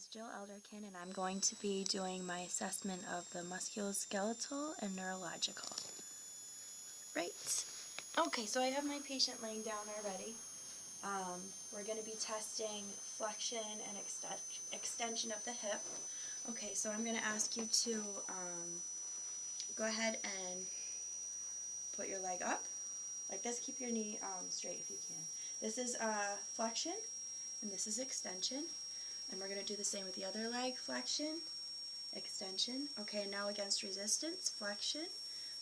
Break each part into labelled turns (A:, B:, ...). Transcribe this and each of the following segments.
A: is Jill Elderkin, and I'm going to be doing my assessment of the musculoskeletal and neurological. Right. Okay, so I have my patient laying down already. We're going to be testing flexion and extension of the hip. Okay, so I'm going to ask you to go ahead and put your leg up like this. Keep your knee straight if you can. This is flexion, and this is extension. And we're going to do the same with the other leg. Flexion, extension. Okay, now against resistance. Flexion,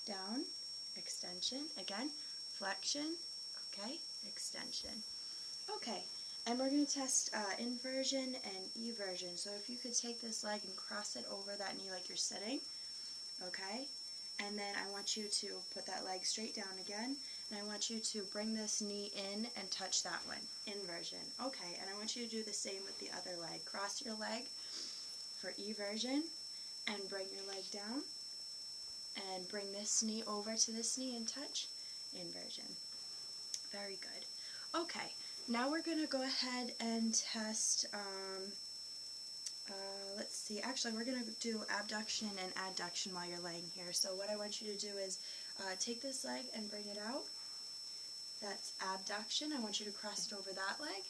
A: down, extension. Again, flexion, okay, extension. Okay, and we're going to test inversion and eversion. So if you could take this leg and cross it over that knee like you're sitting, okay? And then I want you to put that leg straight down again, and I want you to bring this knee in and touch that one, inversion. Okay, and I want you to do the same with the other leg. Cross your leg for eversion, and bring your leg down, and bring this knee over to this knee and touch, inversion. Very good. Okay, now we're going to go ahead and test, let's see, actually we're going to do abduction and adduction while you're laying here. So what I want you to do is take this leg and bring it out. That's abduction. I want you to cross it over that leg.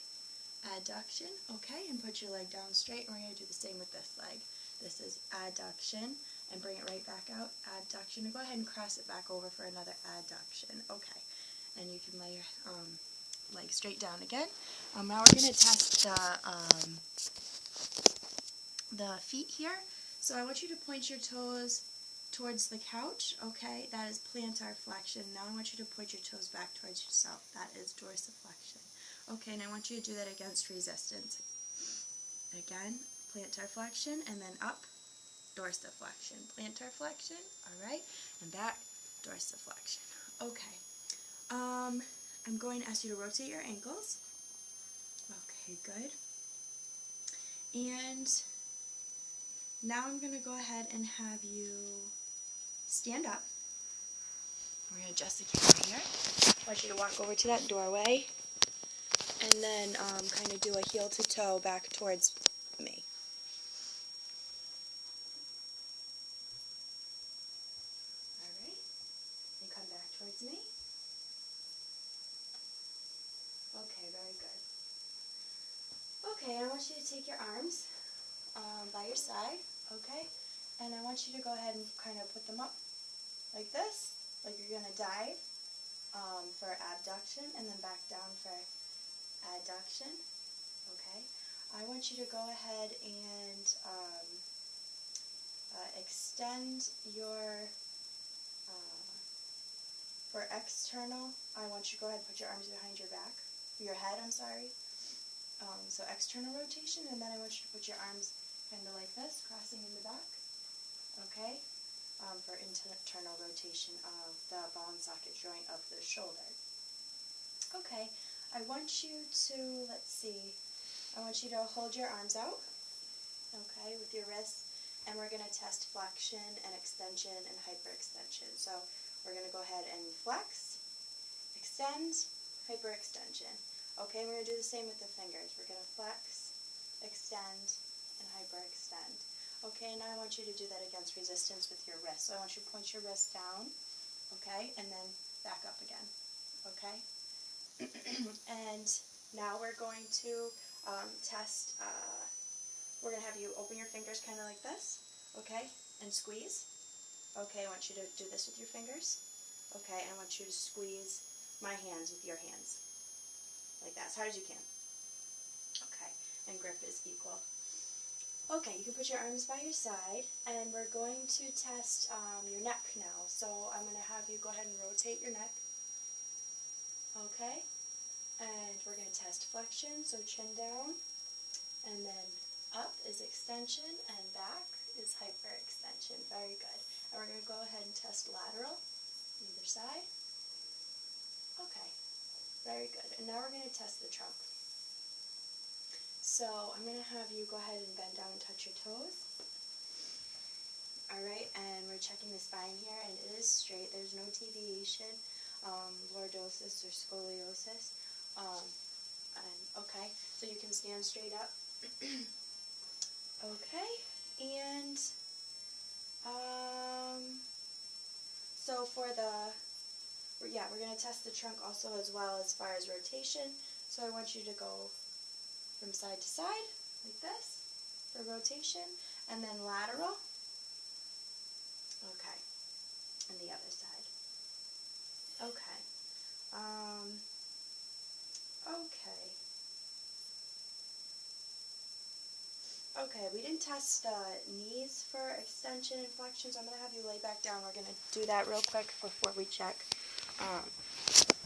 A: Adduction, okay, and put your leg down straight, and we're going to do the same with this leg. This is adduction, and bring it right back out, adduction, and go ahead and cross it back over for another adduction. Okay, and you can lay your leg straight down again. Now we're going to test the feet here. So I want you to point your toes towards the couch, okay? That is plantar flexion. Now I want you to point your toes back towards yourself. That is dorsiflexion. Okay, and I want you to do that against resistance. Again, plantar flexion, and then up, dorsiflexion. Plantar flexion, all right, and back, dorsiflexion. Okay. I'm going to ask you to rotate your ankles. Okay, good. And now I'm going to go ahead and have you stand up. We're going to adjust the camera here. I want you to walk over to that doorway and then kind of do a heel to toe back towards me. All right. And come back towards me. Okay, very good. Okay, I want you to take your arms by your side, okay? And I want you to go ahead and kind of put them up like this, like you're going to dive for abduction, and then back down for adduction, okay? I want you to go ahead and extend your, for external, I want you to go ahead and put your arms behind your back, your head, I'm sorry. So external rotation, and then I want you to put your arms kind of like this, crossing in the back, okay, for internal rotation of the ball and socket joint of the shoulder. Okay, I want you to, let's see, I want you to hold your arms out, okay, with your wrists, and we're going to test flexion and extension and hyperextension. So we're going to go ahead and flex, extend, hyperextension. Okay, we're going to do the same with the fingers. We're going to flex, extend, and hyperextend. Okay, now I want you to do that against resistance with your wrist. So I want you to point your wrist down, okay, and then back up again, okay? And now we're going to test, we're going to have you open your fingers kind of like this, okay, and squeeze. Okay, I want you to do this with your fingers. Okay, and I want you to squeeze my hands with your hands. Like that, as hard as you can. Okay, and grip is equal. Okay, you can put your arms by your side, and we're going to test your neck now. So I'm going to have you go ahead and rotate your neck. Okay, and we're going to test flexion, so chin down, and then up is extension, and back is hyperextension. Very good. And we're going to go ahead and test lateral, either side. Okay. Very good. And now we're going to test the trunk. So I'm going to have you go ahead and bend down and touch your toes. Alright, and we're checking the spine here, and it is straight. There's no deviation, lordosis or scoliosis. Okay, so you can stand straight up. going to test the trunk also as well as far as rotation. So I want you to go from side to side, like this, for rotation, and then lateral. Okay, and the other side. Okay. Okay, we didn't test the knees for extension and flexion, so I'm going to have you lay back down. We're going to do that real quick before we check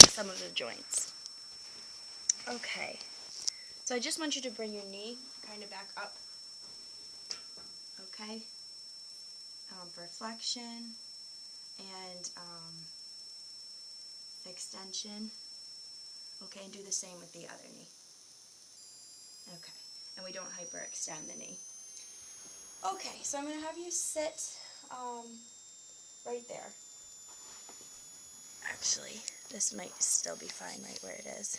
A: some of the joints. Okay, so I just want you to bring your knee kind of back up, okay, for flexion and extension, okay, and do the same with the other knee. Okay, and we don't hyperextend the knee. Okay, so I'm going to have you sit right there. Actually, this might still be fine right where it is.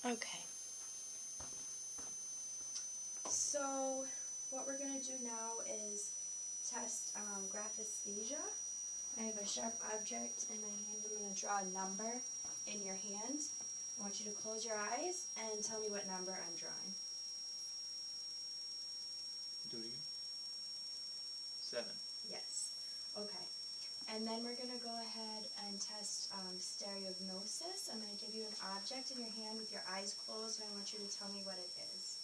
A: Okay. So what we're going to do now is test graphesthesia. I have a sharp object in my hand. I'm going to draw a number in your hand. I want you to close your eyes and tell me what number I'm drawing.
B: Do it again. 7.
A: Yes. Okay. And then we're going to go ahead and test stereognosis. I'm going to give you an object in your hand with your eyes closed, and I want you to tell me what it is.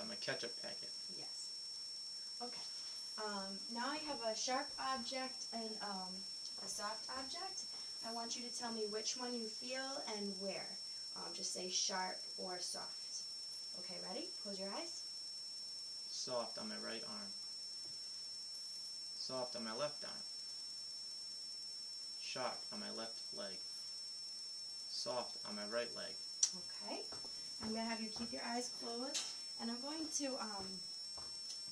B: My ketchup packet.
A: Yes. Okay. Now I have a sharp object and a soft object. I want you to tell me which one you feel and where. Just say sharp or soft. Okay, ready? Close your eyes.
B: Soft on my right arm. Soft on my left arm. Sharp on my left leg. Soft on my right leg.
A: Okay. I'm going to have you keep your eyes closed, and I'm going to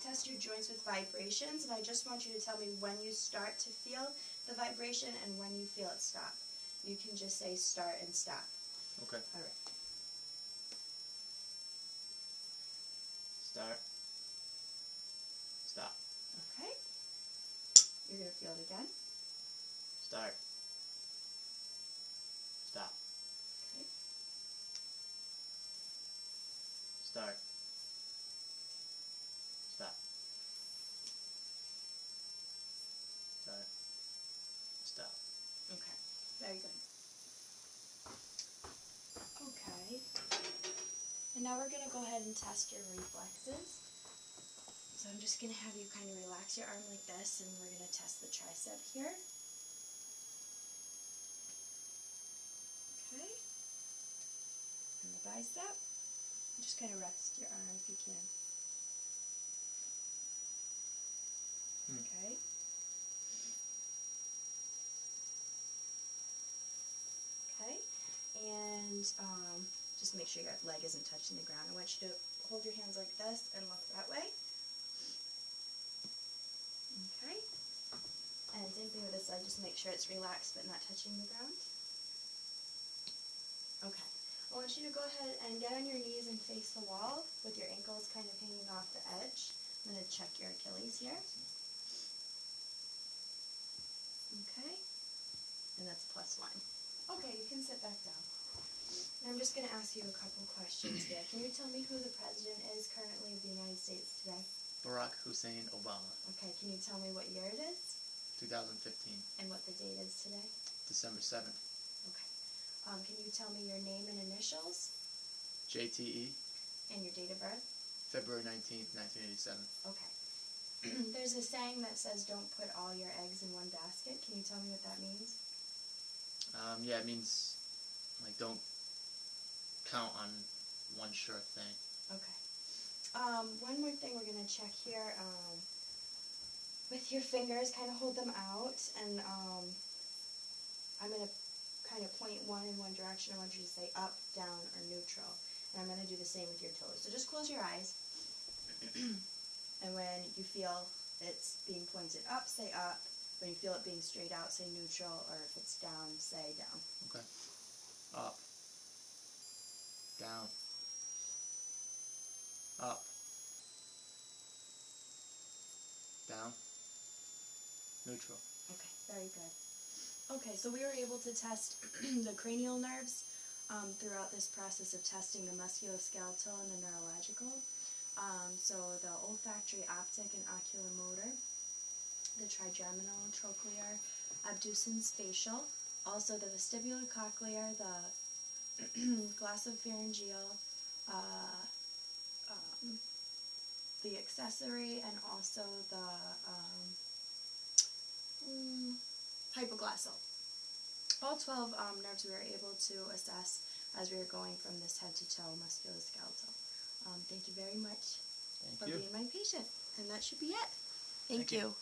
A: test your joints with vibrations, and I just want you to tell me when you start to feel the vibration and when you feel it stop. You can just say start and stop.
B: Okay.
A: All right.
B: Start. Stop.
A: Okay. You're going to feel it again.
B: Start. Stop.
A: Okay.
B: Start. Stop. Start. Stop.
A: Okay. Very good. Okay. And now we're going to go ahead and test your reflexes. So I'm just going to have you kind of relax your arm like this, and we're going to test the tricep here. Okay. And the bicep. Just kind of rest your arm if you can. Okay. Okay. And just make sure your leg isn't touching the ground. I want you to hold your hands like this and look that way. Okay. And same thing with this side, just make sure it's relaxed but not touching the ground. Okay. I want you to go ahead and get on your knees and face the wall with your ankles kind of hanging off the edge. I'm going to check your Achilles here. Okay. And that's +1. Okay, you can sit back down. And I'm just going to ask you a couple questions here. Can you tell me who the president is currently of the United States today?
B: Barack Hussein Obama.
A: Okay, can you tell me what year it is?
B: 2015.
A: And what the date is today?
B: December 7th.
A: Okay. Can you tell me your name and initials?
B: JTE.
A: And your date of birth?
B: February 19th, 1987.
A: Okay. There's a saying that says don't put all your eggs in one basket. Can you tell me what that means?
B: Yeah, it means, like, don't count on one sure thing.
A: Okay. One more thing we're going to check here. With your fingers, kind of hold them out, and I'm going to kind of point one in one direction. I want you to say up, down, or neutral. And I'm going to do the same with your toes. So just close your eyes. And when you feel it's being pointed up, say up. When you feel it being straight out, say neutral. Or if it's down, say down.
B: Okay. Up. Down. Up. Down. Neutral.
A: Okay, very good. Okay, so we were able to test the cranial nerves throughout this process of testing the musculoskeletal and the neurological. So the olfactory, optic, and oculomotor, the trigeminal, trochlear, abducens facial, also the vestibulocochlear, the glossopharyngeal, the accessory, and also the hypoglossal. All 12 nerves we were able to assess as we were going from this head to toe musculoskeletal. Thank you very much for being my patient. And that should be it. Thank you.